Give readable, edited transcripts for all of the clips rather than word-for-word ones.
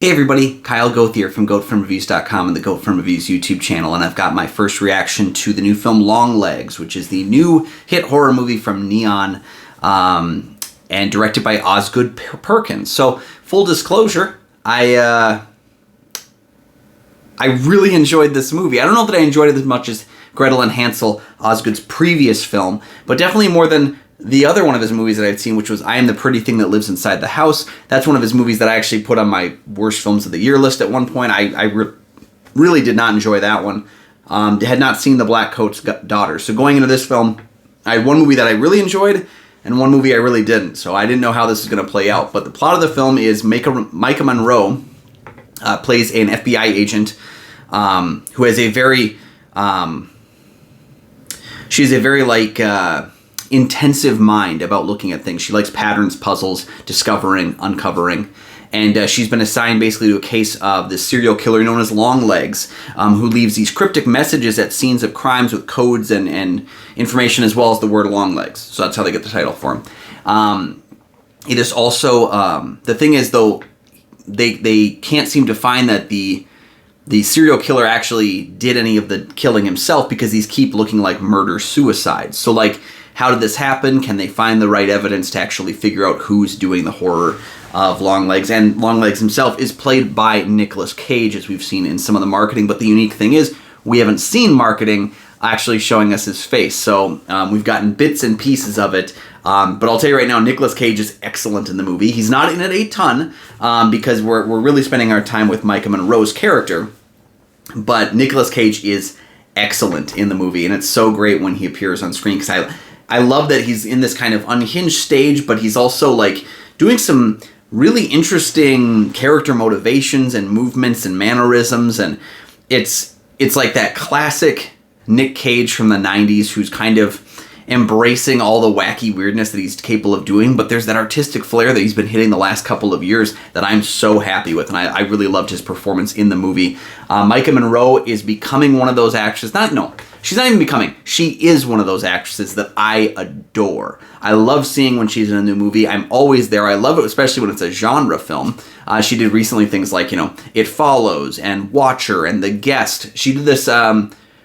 Hey everybody, Kyle Goth here from GoatFilmReviews.com and the Goat Film Reviews YouTube channel, and I've got my first reaction to the new film Longlegs, which is the new hit horror movie from Neon, and directed by Osgood Perkins. So, full disclosure, I really enjoyed this movie. I don't know that I enjoyed it as much as Gretel and Hansel, Osgood's previous film, but definitely more than the other one of his movies that I'd seen, which was I Am the Pretty Thing That Lives Inside the House. That's one of his movies that I actually put on my worst films of the year list at one point. I really did not enjoy that one. Had not seen The Black Coat's Daughter. So going into this film, I had one movie that I really enjoyed and one movie I really didn't. So I didn't know how this was going to play out. But the plot of the film is Maika Monroe plays an FBI agent who has a very... she's a very, intensive mind about looking at things. She likes patterns, puzzles, discovering, uncovering. And she's been assigned basically to a case of this serial killer known as Longlegs, who leaves these cryptic messages at scenes of crimes with codes and information as well as the word Longlegs. So that's how they get the title for him. It is also, the thing is though, they can't seem to find that the serial killer actually did any of the killing himself because these keep looking like murder-suicides. So like, how did this happen? Can they find the right evidence to actually figure out who's doing the horror of Longlegs? And Longlegs himself is played by Nicolas Cage, as we've seen in some of the marketing. But the unique thing is, we haven't seen marketing actually showing us his face. So we've gotten bits and pieces of it. But I'll tell you right now, Nicolas Cage is excellent in the movie. He's not in it a ton because we're really spending our time with Maika Monroe's character. But Nicolas Cage is excellent in the movie. And it's so great when he appears on screen because I love that he's in this kind of unhinged stage, but he's also like doing some really interesting character motivations and movements and mannerisms, and it's like that classic Nick Cage from the 90s who's kind of embracing all the wacky weirdness that he's capable of doing, but there's that artistic flair that he's been hitting the last couple of years that I'm so happy with, and I really loved his performance in the movie. Maika Monroe is becoming one of those actresses, she's not even becoming, she is one of those actresses that I adore. I love seeing when she's in a new movie. I'm always there. I love it, especially when it's a genre film. She did recently things like, It Follows and Watcher and The Guest. She did this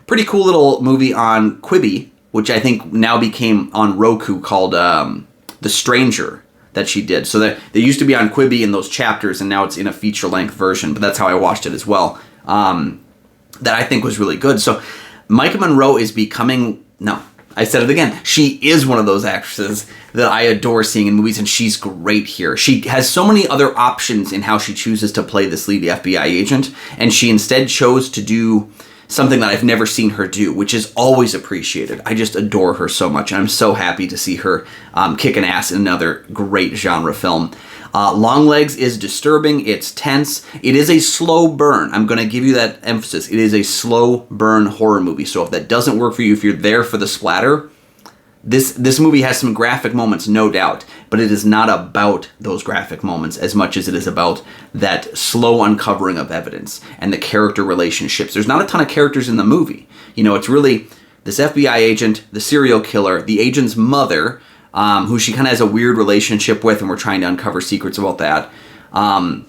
pretty cool little movie on Quibi, which I think now became on Roku, called The Stranger, that she did. So that they used to be on Quibi in those chapters, and now it's in a feature-length version, but that's how I watched it as well. That I think was really good. So Maika Monroe is becoming... No, I said it again. She is one of those actresses that I adore seeing in movies, and she's great here. She has so many other options in how she chooses to play this lead FBI agent, and she instead chose to do something that I've never seen her do, which is always appreciated. I just adore her so much, and I'm so happy to see her kicking ass in another great genre film. Longlegs is disturbing, it's tense, it is a slow burn. I'm going to give you that emphasis. It is a slow burn horror movie, so if that doesn't work for you, if you're there for the splatter, this movie has some graphic moments, no doubt, but it is not about those graphic moments as much as it is about that slow uncovering of evidence and the character relationships. There's not a ton of characters in the movie. It's really this FBI agent, the serial killer, the agent's mother, who she kind of has a weird relationship with, and we're trying to uncover secrets about that. And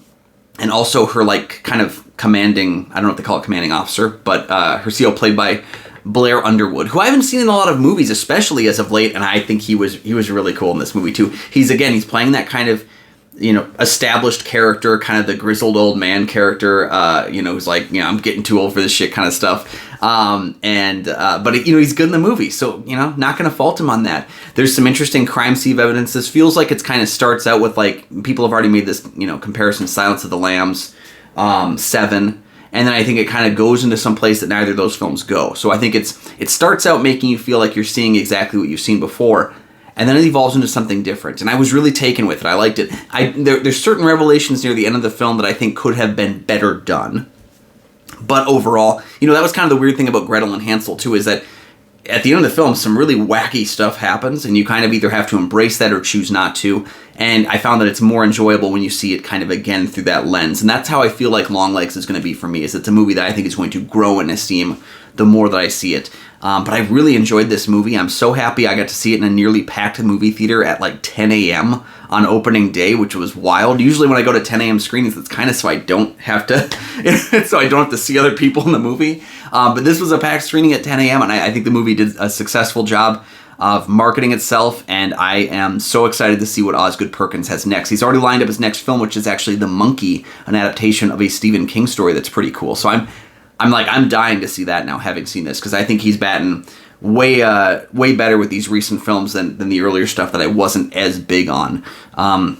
also her, kind of commanding, I don't know what they call it, commanding officer, but her CO played by Blair Underwood, who I haven't seen in a lot of movies, especially as of late, and I think he was really cool in this movie too. He's playing that kind of, established character, kind of the grizzled old man character, who's like, I'm getting too old for this shit kind of stuff. But he's good in the movie, so, not going to fault him on that. There's some interesting crime scene evidence. This feels like it's kind of starts out with, people have already made this, comparison, Silence of the Lambs, Seven, and then I think it kind of goes into some place that neither of those films go. So I think it starts out making you feel like you're seeing exactly what you've seen before, and then it evolves into something different. And I was really taken with it. I liked it. There's certain revelations near the end of the film that I think could have been better done. But overall, that was kind of the weird thing about Gretel and Hansel too, is that at the end of the film, some really wacky stuff happens, and you kind of either have to embrace that or choose not to. And I found that it's more enjoyable when you see it kind of again through that lens. And that's how I feel like Longlegs is going to be for me, is it's a movie that I think is going to grow in esteem the more that I see it. But I really enjoyed this movie. I'm so happy I got to see it in a nearly packed movie theater at like 10 a.m. on opening day, which was wild. Usually when I go to 10 a.m. screenings, it's kind of so I don't have to see other people in the movie. But this was a packed screening at 10 a.m. and I think the movie did a successful job of marketing itself, and I am so excited to see what Osgood Perkins has next. He's already lined up his next film, which is actually The Monkey, an adaptation of a Stephen King story that's pretty cool. So I'm dying to see that now, having seen this, because I think he's batting way better with these recent films than the earlier stuff that I wasn't as big on. But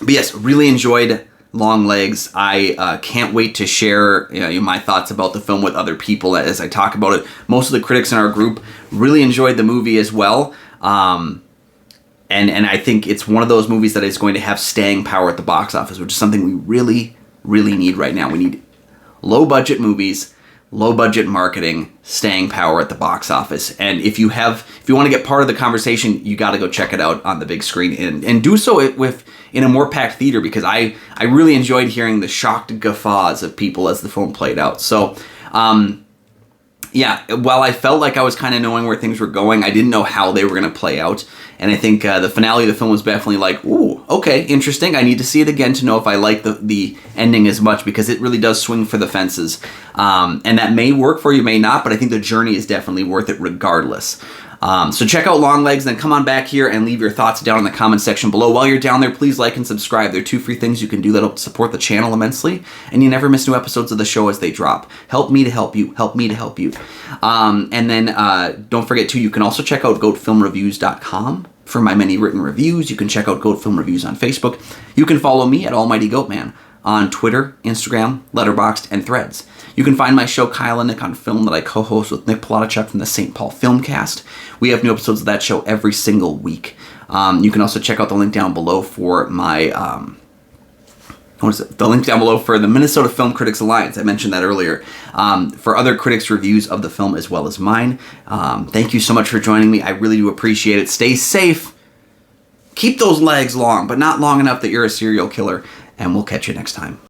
yes, really enjoyed Longlegs. I can't wait to share my thoughts about the film with other people as I talk about it. Most of the critics in our group really enjoyed the movie as well. And I think it's one of those movies that is going to have staying power at the box office, which is something we really, really need right now. We need low-budget movies, low-budget marketing, staying power at the box office. And if you want to get part of the conversation, you got to go check it out on the big screen and do so in a more packed theater, because I really enjoyed hearing the shocked guffaws of people as the film played out. So, while I felt like I was kind of knowing where things were going, I didn't know how they were going to play out. And I think the finale of the film was definitely like, ooh, okay, interesting. I need to see it again to know if I like the ending as much, because it really does swing for the fences. And that may work for you, may not, but I think the journey is definitely worth it regardless. So check out Longlegs, then come on back here and leave your thoughts down in the comment section below. While you're down there, please like and subscribe. There are 2 free things you can do that'll support the channel immensely, and you never miss new episodes of the show as they drop. Help me to help you. Help me to help you. And then don't forget, too, you can also check out goatfilmreviews.com for my many written reviews. You can check out Goat Film Reviews on Facebook. You can follow me at Almighty Goatman on Twitter, Instagram, Letterboxd, and Threads. You can find my show Kyle and Nick on Film that I co-host with Nick Polatichuk from the St. Paul Filmcast. We have new episodes of that show every single week. You can also check out the link down below for my the link down below for the Minnesota Film Critics Alliance. I mentioned that earlier. For other critics' reviews of the film as well as mine. Thank you so much for joining me. I really do appreciate it. Stay safe. Keep those legs long, but not long enough that you're a serial killer. And we'll catch you next time.